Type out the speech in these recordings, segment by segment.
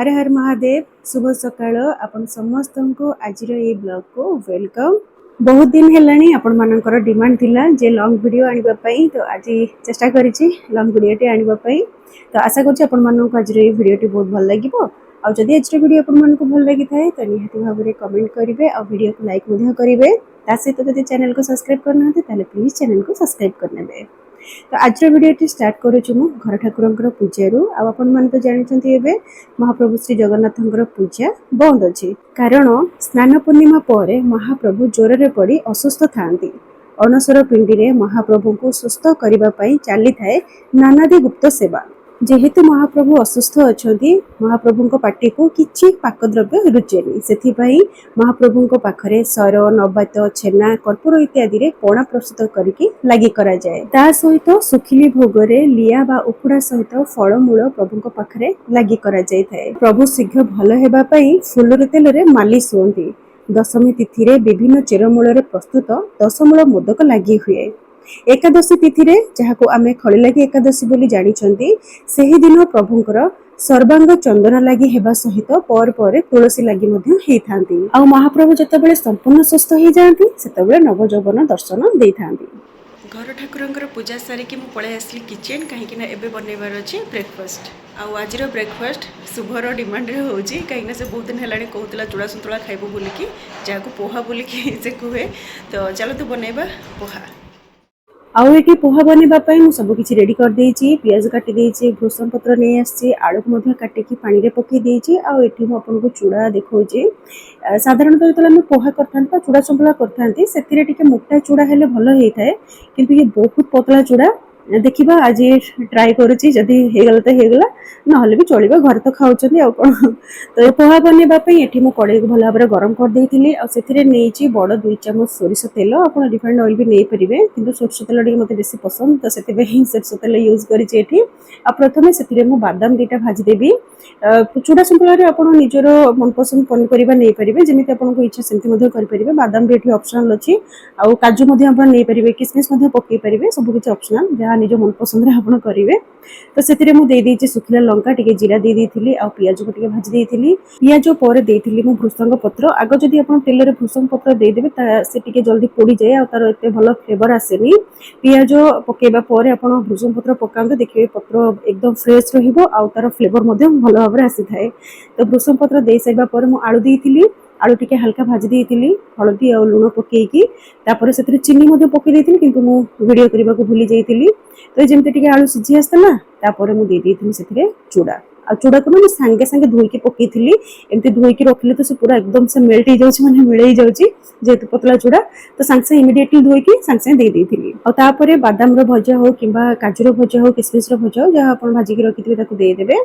हर हर महादेव शुभ सकाळ आपण समस्त को आज ब्लॉग को वेलकम। बहुत दिन है आपण मानकर डिमांड थिला जे लॉन्ग वीडियो आनिबा पई तो आज चेष्टा करिछि लॉन्ग वीडियो टे आनिबा पई। तो आशा करछि आपण मानक आज वीडियो टी बहुत भल लागिबो। आ जदि आज वीडियो आपण मानक भल लागि थाए तो निहाती भाव में कमेंट करिवे आ वीडियो को लाइक मध्य करिवे। ता सहित जदि चैनल को सब्सक्राइब करना ताले प्लीज चैनल को सब्सक्राइब करनेबे। तो आज वीडियो स्टार्ट करूँ मु घर ठाकुर पूजा आपण मैंने तो जानते महाप्रभु श्री जगन्नाथ पूजा बंद अच्छी कारण स्नान पूर्णिमा पर महाप्रभु ज्वर पड़ असुस्थ था। अणसर पिंडी में महाप्रभु को सुस्थ करने चली थाए नानादी गुप्त सेवा। जेहेतु महाप्रभु असुस्थ अच्छा महाप्रभु पार्टी को किसी पाकद्रव्य रुचेनी से महाप्रभु पाखरे सर नबात छेना कर्पूर इत्यादि पणा प्रस्तुत करके लगी करा जाए। ता सहित सुखिली भोगरे लिया बा उखुड़ा सहित फलमूल प्रभु पाखरे लगी करा जाए थाए। प्रभु शीघ्र भल हेबा पई फुलर तेल रे मालिश हुअन्ति। दशमी तिथि रे विभिन्न चेरमूल रे प्रस्तुत दशमूल मोदक लगी हुए। एकादशी तिथि रे जहाको आमे खळिलागी एकादशी बोली जानिछन्ती सेही दिन प्रभुंकर सर्वांग चंदन लगी हेबा सहित पर पर तुलसी लगी मध्य हेई थांती। आ महाप्रभु जतबेले संपूर्ण सुस्थ हो जाती सेतबेले नवजौवन दर्शन देई थांती। घर ठाकुरंकर पूजा सारिकी मु पळे आसली किचन कहीं ना एबे बनैबार अछि ब्रेकफास्ट। आउ आजिर ब्रेकफास्ट शुभर डिमांड रे होउची कहीं से बहुत दिन हेलाणी कहूतला चूड़ा संतुला खाइबो बोलिकी जाको पोहा बोलिकी से कहे। तो चलो तो बनैबा पोहा। आउ ये पोहा बनवाई मुझे सबकि रेडी कर देछि। पियाज काटी देछि, भृषम पत्र नहीं आसी, आलू को काटिकी पानी रे पकई देछि। आउ एठी मु आपन को चूड़ा देखौछि। साधारणतः जो आम पोहा करथांता चूड़ा संतुला करथांती सेतिरे टिके मोटा चूड़ा हेले भलो हेई थाए किंतु ये बहुत पतला चूड़ा देखिबा आज ट्राई करूछि जदी हेगला तो हेगला नहले भी चलिबा घर तो खाउछन्ती आ कोन। तो पोहा बनवा पई एठी मु कड़ाई को भल भाबरे गरम कर देइथिली आ सेतिरे नेछि बड़ 2 चम्मच सोरिष तेल। आपण रिफाइंड ऑयल भी नै परिबे किंतु सोरिष तेल डी मते बेसी पसंद तो सेते बे सोरिष तेल यूज करिछि एठी। आ प्रथमे सेतिरे मु बादाम दीटा भाजी देबी। चूड़ा संतुला रे आपण निजर मनपसंद पनिपरिबा नै परिबे जेमिति आपण को इच्छा सेमति मधे कर परिबे। बादाम भी एठी ऑप्शनल अछि आ काजू मधे आपण नै परिबे, किसमिस मधे पकई परिबे, सब किछ ऑप्शनल जहा निज मन पसंद रे आपण करिवे। तो सेतिरे मु देई देछि सुखिला लंका टिके जीरा देई देथिली आ पियाज को टिके भाजी देथिली। पियाज पर देथिली मु भृषंग पत्र। आगो जदी आपण तेल रे भृषंग पत्र देई देबे ता से टिके जल्दी पोड़ी जाय आ तार एते भलो फ्लेवर आसेनी। पियाज पकेबा पर आपण भृषंग पत्र पकांदे देखिबे पत्र एकदम फ्रेश रहिबो आ तार फ्लेवर मध्ये भलो भाबरे आसी थाए। तो भृषंग पत्र देई साइबा पर मु आलू देथिली। आलू टिके हल्का भाजी देथिली हळदी आ लूण पकेकी तापर सेतिरे चीनी मध्ये पके देथिली किंतु मु वीडियो करबा को भूली जाईतिली। तो जेमते टिके आलू सिझी आस्तला तापर मु देई देथिली सेतिरे चूड़ा आ चूड़ा को मैं सांगे सांगे धोईकी पकईली। एमती धोईकी रखिले तो से पूरा एकदम से मेल्ट हो जाउछि माने मिलई जाउछि जेतु पतला चूड़ा। तो सांगे सांगे इमिडिएटली धोईकी सांगे सांगे दे देथिली। आ तापरे बादाम रो भजा हो किबा काजू रो भजा हो किसमिस रो भजा हो जहा आपण भाजी की रखिथिबे ताको दे देबे।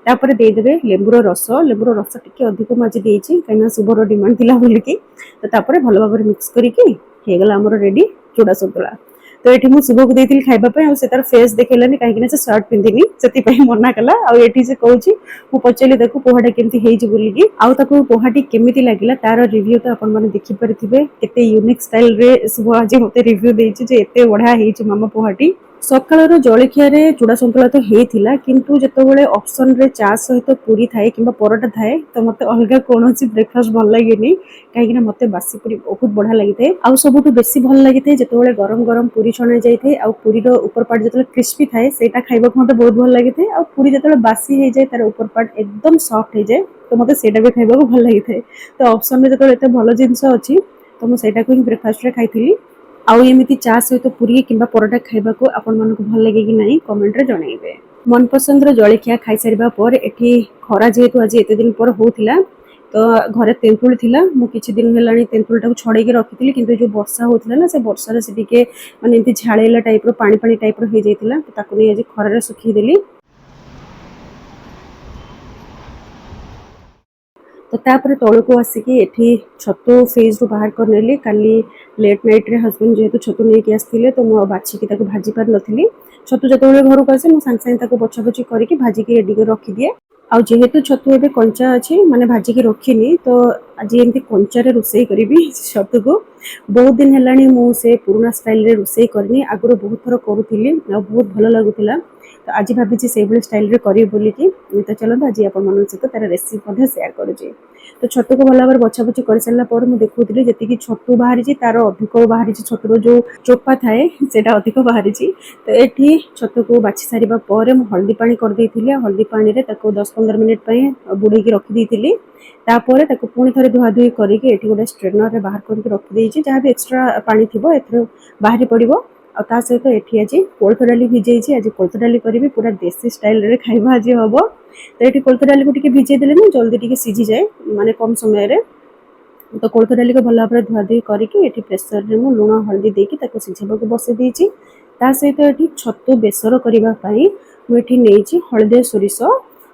तापरे दे देबे लेबुरो रस टिके अधिक माजी देछि कहिना सुबर डिमांड थिला बोलिकी। तो तापरे भलो भाबरे मिक्स करिकी हेगला हमर रेडी चूड़ा संतुला। तो ये मुझे शुभ को देती खाइबा पे से तार फेस देखलानी कहीं से सर्ट पिंधिनी से मना कला। आठी से कहूँ मु पचारि देखो पोहाटा केमती हेइछि बोलिकी आउ ताको पोहाटी केमिति लागिला तार रिव्यू तो आपण माने देखि परिथिबे केते यूनिक स्टाइल रे शुभ आज मते रिव्यू देछि जे एते बढ़िया हेइछि मामा पोहाटी। सकाळर जळखिया रे चूड़ा संतुला तो हेइथिला किंतु जतबेले ऑप्शन रे चा सहित पूरी थाए किंबा परोटा थाए तो मते अलगा कोनोसी ब्रेकफास्ट भल लागेनी कहीं मते बासी पूरी बहुत बढ़िया लगी थाए। आउ सबुठु बेसी भल लगी थाए जतबेले गरम गरम पूरी छणा जाई थाए आ पूरी रो ऊपर पार्ट जतबेले क्रिस्पी थाए सेटा खाइबा मते बहुत भल लगी थाए। आ पूरी जतबेले बासी हे जाए तार ऊपर पार्ट एकदम सॉफ्ट हे जाए तो मते सेटा भी खाइबा को भल लगी थाए। तो ऑप्शन रे जतबेले एते भल जिंस अछि तो मु सेटा को ब्रेकफास्ट रे खाइथिली। आउ एमिति चा सहित पूरी किंबा परोटा खाइबा को आपण मानको भल लागे कि नाही कमेंट रे जणाइबे। मन पसंद रो जळखिया खाइ सारिबा पर एठी खरा जेतु आज एते दिन पर होउथिला तो घरे तेंतुल थिला मु किछि दिन हेलानी तेंतुलटा को छड़े के रखिथिली किंतु जो वर्षा होउथिला ना से वर्षा रे से टिके माने एंती झाळेला टाइप रो पानी पानी टाइप रो हे जाइथिला तो ताको नै आज खरा रे सुखी देली। तो तापर तौल को आसिकी एठी छतु फ्रिज रो बाहर कर नेली। काली लेट नाइट रे हस्बैंड जेहेतु छतु नै के आस्थिले तो मु बाछि की ताको भाजी पार नथिली। छतु जतबेले घर को आसे मु सांग सांग ताको बछा बछी करके भाजी के रेडी कर रखी दिए। आ जेहेतु छतु एबे कंचा अछि माने भाजी के रखिनी तो आज एमती कंचा रे रोसई करिवि छतु को। बहुत दिन हेलानी मु से पुराना स्टाइल रे रोसई करनी आगरो बहुत थरो करूथिली आ बहुत भलो लागुथिला। तो आज भाभी से स्टाइल करी बोलिकी तो चलते आज आप सहित तार रेसिपी सेयार करुँचे। तो छतु को भल भाव बछा बछी कर सारा पर मुझे देखुली जी छतु बाहरी तार अधिक बाहरी छतुर जो चोपा थाए से अधिक बाहरी। तो ये छतु को बाछि सारा पर हल्दी पानी करदे हल्दी पानी 10-15 मिनिट बुड़े रखी तापर पुणी थे धुआधुई करके गोटे स्ट्रेनर बाहर करके रखीदे जहाँ भी एक्सट्रा पानी थी बाहरी पड़ो। आ सहित ये आज कोल्थ डाली भिजे आज कोल्थ डाली करी पूरा देसी स्टाइल रे खाइबा आज हम। तो ये कोल्थ डाली को भिजे देले ना जल्दी टी सीझी जाए माने कम समय रे। तो कोल्थ डाली को भल भाव धुआधुई करके प्रेसर रे मु लुण हल्दी देकी सीझेबा को बसई देछि। ता सहित ये छतु बेसर करने मुझे नहीं हलदिया सोरिष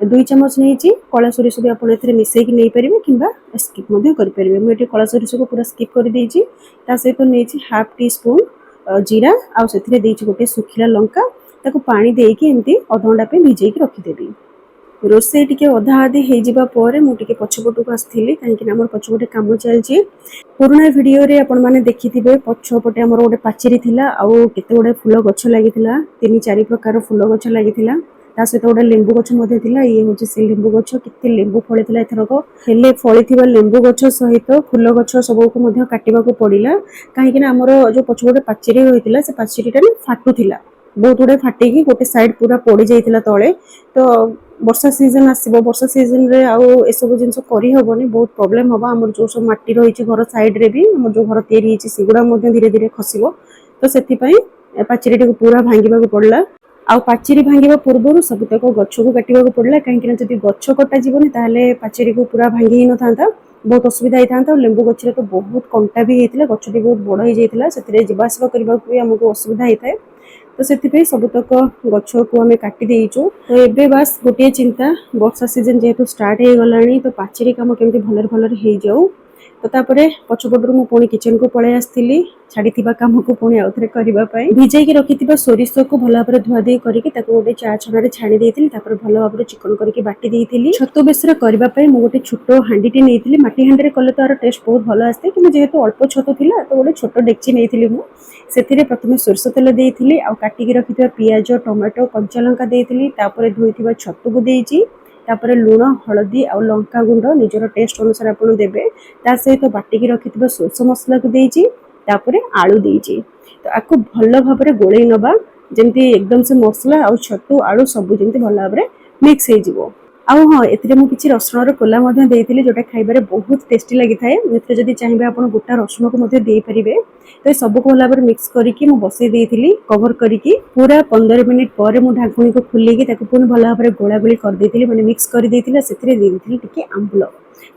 2 चमच नहीं कला सोरिष भी आपड़ ए मिसेक नहीं पारे कि स्किप करेंगे। मुझे कला सोरिष को पूरा स्किप कर देछि। ता सहित नहीं हाफ टी स्पून जीरा आउ से गोटे सुखिला लंका ताको पानी देकी एमती अध घंटा पे भिजेकी रखिदेवी। रोसे टी अधा अधी होगापर मुझे पछपट को आसती कहीं आम पछपटे कम चलती। पुराना वीडियो रे आपण मैंने देखी पछपटे आम गोटे पाचेरी थिला आउ केते गुडे फूल गछ लगी 3-4 प्रकार फूल गछ लगी सहित गोटे लेंबू गछ ये हूँ से लेंबू गछ के लेंबू फली एथरक हेले फली लेंबू गछ सहित फूल गछ सबको काटा पड़ा कहीं आमर जो पछपटे पाचेरी होता से पाचेरीटा फाटुला बहुत गुड़े फाटिकी गोटे साइड पूरा पड़ जाता तले। तो वर्षा सीजन आसो वर्षा सीजन रे आउ एसबू जिन करहबनी बहुत प्रोब्लेम हम आम जो सब मट्टी रही घर साइड रे भी आम जो घर या सेगुड़ा धीरे धीरे खसब। तो से पाचेरी पूरा भांगा पड़ा आउ पाचेरी भांगा पूर्व सबुतक गछ को काटा पड़ा कहीं जब गछ कटा जीवन ताले पाचेरी को पूरा भांगी ही न था बहुत असुविधा होता था। लेंबू गचरे तो बहुत कंटा भी होता गचटी बहुत बड़ हो जाता से जावासवा करने भी आमको असुविधा होता है। तो से सबुतक गछ को आम काटी देचु। तो ये बास गोटे चिंता वर्षा सीजन जेहेतु स्टार्ट हो गला तो पाचेरी कम केमती भलरे भलरे हो जाऊ। तो तापरे पछपटू मु पुणी किचन को पळै आस्थिली छाड़ी काम को पुणी आउ थे करने भिजेकी रखि सोरिष को भल भाव धुआधुई करके गोटे चा छना छाणी देती भल भाव चिकन करके बाटी देती। छतु बेसर करने गोटे छोट हांडीटे नहीं माटी हांडी कले तार टेस्ट बहुत भल आसते कि जेहेतु अल्प छतु थिला तो गोटे छोट डेक्ची नहीं मुझे प्रथम सोरिष तेल देती आउ काटिकी रखि पियाज टमाटो कंचा लंका देती धोई छतु को देती तापर लुण हलदी आउ लंका गुंड निजर टेस्ट अनुसार आप देवे सहित बाटिकी रखि सोरष मसला को देती तापर आलू देती। तो आपको भल भाव गोले नवा जमी एकदम से मसला आउ छतु आलू सब जमी भल भाव मिक्स हो। आउ हाँ एथिरे मु किछि रसुणर कोला देती जोटा खाइबारे बहुत टेस्टी लगी था। जदि चाहिए आप गोटा रसुण को दे पारे तो सबको भल भाव मिक्स करके बसई देती कवर करके पूरा 15 मिनिट पर मु ढाकुणी को खोलिकी पुणी भल भाव गोला गोली करदेती मैंने मिक्स कर देती से आंबुल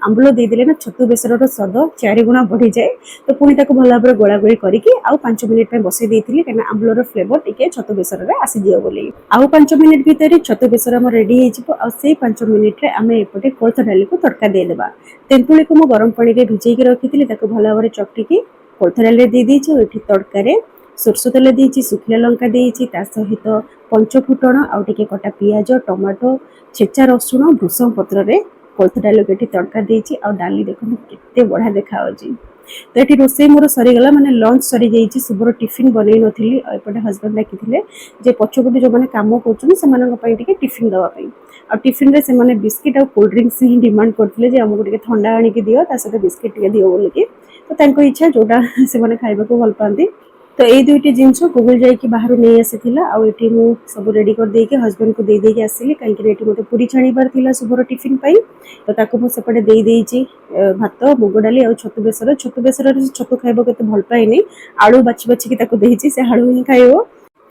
आंबुल देदेले ना छतु बेसर स्वाद 4 गुणा बढ़ी जाए। तो पुणी भल भाव गोला गोली करके आउ 5 मिनिट बसई देती कहीं आंबुलर फ्लेवर टिके छतु बेसर में आसीदिव बोली। आउ 5 मिनिट भितर छतु बेसर आम रेडी हो 5 मिनिट आम एपटे कोल्थ डाली को तड़का देदेबा। तेंतुली को मु गरम पानी भिजेकी रखी भल भाव चटकी कोल्थ डाली देदी तड़कार सोरष तेल देती सुखिला लंका देती सहित पंचफुटण आउ टिके कटा पियाज टमाटो छेचा रसुण भृषंग पत्र रे कोल्थ डाली को तड़का देती आ डाली देखो केते बढ़िया देखा। तो ये रोसे मोर सरीगला मैंने लंच सरी जाइए शुभर टिफिन बनई नी एपटे हजबैंड डाकी पछपटे जो मैंने कम कर टिफिन दवाई आ टिफिन रे से बिस्किट आ कोल्ड ड्रिंक्स ही डिमांड करते आमको ठंडा आणिकी दियो सहित बिस्किट दियो बोलिकी। तो इच्छा जोटा से खाइबा को भल पाती। तो ये दुईटी जिनस गुगुल जाइए बाहर नहीं आसी आठी सब रेडी कर देके हजबैंड को दे आसली कहीं मत पूरी छाणीबार शुभर टिफिन पाई। तो ताको मुझे देदेची भात मुग डाली आ छतु बेसर छतु खाइब के भल पाएनि आलू बाछि बाछिकी देती से आलू ही खाइब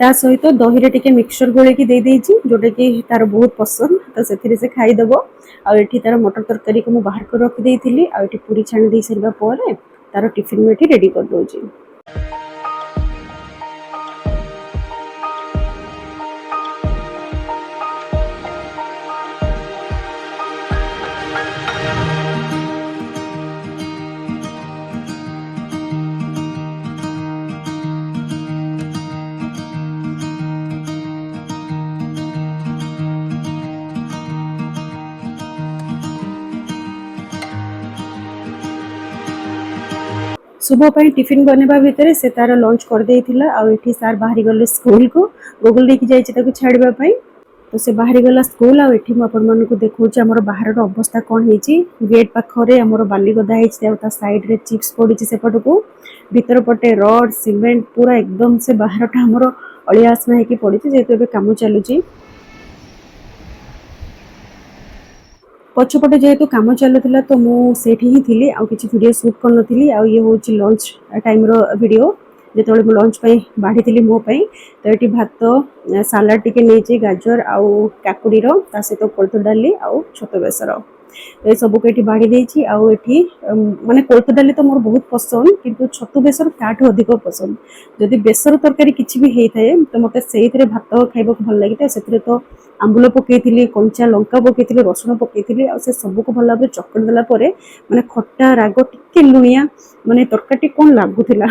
ता सहित दही रे टिके मिक्सचर गोलेकी देदेची जोटा कि तार बहुत पसंद। तो से खाईदेव आठी तार मटर तरकारी को बाहर कर रखी देती आठी पूरी छाणी दे सारा पर तार टिफिन में रेडी कर दूची। शुभ ପାଇଁ टिफिन बनेबा भितर से तार लंच कर देइथिला आ एठी सार बाहरी गले स्कूल को गूगल लेके जाइछि ताको छाड़बा ପାଇଁ तो से बाहरी गला स्कूल आ एठी म अपन मन को देखौछि हमर बाहर रो अवस्था कोन हेछि गेट पाखरे हमर बाली गदा हेछि आ साइड रे चिप्स पडिछि सेपट को भीतर पटे रड सीमेंट पूरा एकदम से बाहरटा हमर अलिया आसना हेकि पडिछि जेतु एबे काम चलुछि पछपटे जेहेतु काम चलुला तो मुझे ही थी आउ किसी वीडियो शूट कर आ ये हूँ लंच टाइम रो वीडियो जो लंच पे बाढ़ी थी मोपाई तो ये भात सालाड टिके नहीं गाजर आउ काकुड़ी सहित कोल्थ डाली आउ छत बेसर तो ये सबको ये बाढ़ी देती आउ ये माने कोल्थ डाली तो मोर बहुत पसंद किंतु छतु बेसर ताठू अधिक पसंद जदि बेसर तरकारी किसी भी होता है तो मत से भात खाइबा भल लगी से तो आंबुल पकई कंचा लंका पकई रसुण पकई आ सबको भल भाव चकड़ी देला माने खट्टा राग टिके लुणिया माने तरकारी कौन लगुला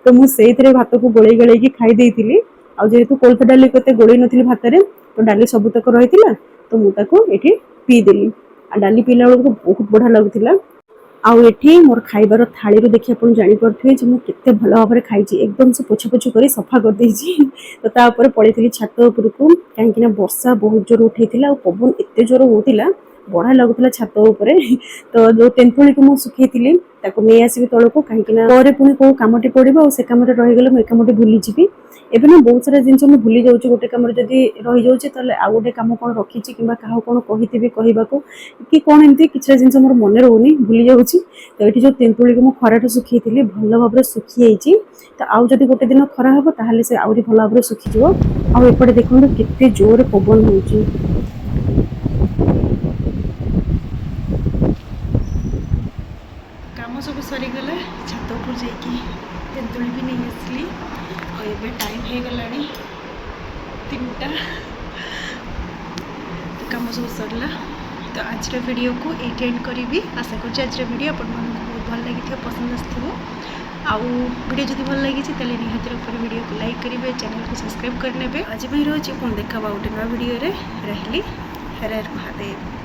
तो मुझे भात को गोले गलैकी खाई देती आ जेहेतु कोल्थ डाली के गोल नी भात तो डाली सबुतक रही तो मुझे पीदेली आ डाली पीला बेलू बहुत बढ़िया लगुला आठी मोर खाइबार थाली देखिए आप जापे मुझे भल भाव में खाई एकदम से पोछा पोछ कर सफा कर देछि तो तापर पड़े छात उपरकू कहीं वर्षा बहुत जोर उठे पवन एत जोर होता बढ़िया लगुला छात उपरे तो जो तेंतुली को मुझे सुखी नहीं आसबि तौक कहीं पुणी कौ कमटी पड़ो से कम रहीगले मुझे कमटी भूलीजी एबे ना बहुत सारा जिन मुझे भूली जाऊँ गोटे कम रही जाऊे आउ गोटे कम कौन रखी कि क्या कौन कही कहवाक कि कौन एमती किसी जिन मोर मन रोनी भूली जाऊँ तो ये जो तेंतुली को मुझे खराट सुखी भल भाव में सुखी जाइए तो आउ जब गोटे दिन खरा हम ताहले से आहरी भल भाव में सुखीज आउपटे देखो केते जोर पवन हो काम सब सरीगला छात ऊपर जाकि तेंतुली भी नहीं आसली और टाइम हो गला 3टा तो काम सब सरला तो आज वीडियो को ये एंड करी आशा कर आज वीडियो आप बहुत भल लगी पसंद आसो आउ वीडियो जब भल लगी तेल निहतर ऊपर वीडियो को लाइक करेंगे चैनल को सब्सक्राइब करने आज रोचे कौन देखा गोटे नया वीडियो रही हर हर महादेव।